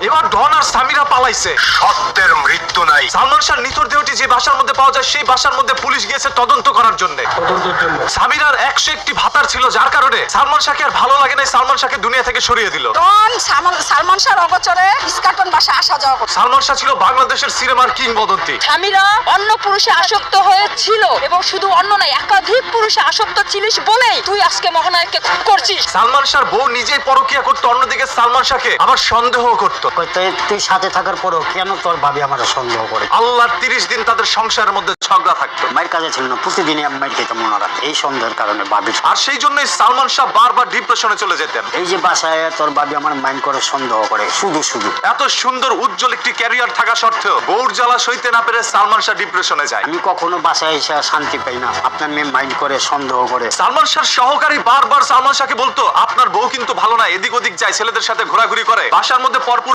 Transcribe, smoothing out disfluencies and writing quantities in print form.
এবার ডন আর সামিরা পালাইছে। সত্যের মৃত্যু নাই। সালমান শাহর নিথর দেহটি যে বাসার মধ্যে পাওয়া যায় সেই বাসার মধ্যে পুলিশ গিয়েছে তদন্ত করার জন্য। সামিরার 101টি ভাতার ছিল, যার কারণে সালমান শাহকে আর ভালো লাগে নাই, সালমান শাহকে দুনিয়া থেকে সরিয়ে দিল। ডন সালমান শাহর অগোচরে ইস্কাটন বাসা আসা যাওয়া করত। সালমান শাহ ছিল বাংলাদেশের সিনেমার কিংবদন্তি। স্বামীরা অন্য পুরুষে আসক্ত হয়েছিল এবং শুধু অন্য নয়, একাধিক পুরুষে আসক্ত ছিলিস বলেই তুই আজকে মহানায়ককে খুন করছিস। সালমান শাহর বউ নিজেই পরকিয়া করতো, অন্যদিকে সালমান শাহকে আবার সন্দেহ করতো। তুই সাথে থাকার পরেও কেন তোর ভাবি আমার সন্দেহ করে? আল্লাহর 30 দিন তাদের সংসারের মধ্যে ঝগড়া থাকতো। মায়ের কাছে ছিল না, প্রতিদিনই আমি মায়ের খেতাম ওনারা এই সন্দেহের কারণে ভাবি। আর সেই জন্যই সালমান শাহ বারবার ডিপ্রেশনে চলে যেতেন। এই যে বাসায় তোর ভাবি আমার মাইন্ড করে সন্দেহ করে শুধু শুধু। এত সুন্দর উজ্জ্বল একটি ক্যারিয়ার থাকা সত্ত্বেও বউর জ্বালা সইতে না পেরে সালমান শাহ ডিপ্রেশনে যায়। আমি কখনো বাসায় এসে শান্তি পাই না, আপনার মেয়ে মাইন্ড করে সন্দেহ করে। সালমান শাহর সহকারী বারবার সালমান শাহকে বলতো, আপনার বউ কিন্তু ভালো না, এদিক ওদিক যায়, ছেলেদের সাথে ঘোরাঘুরি করে, বাসার মধ্যে পরপুর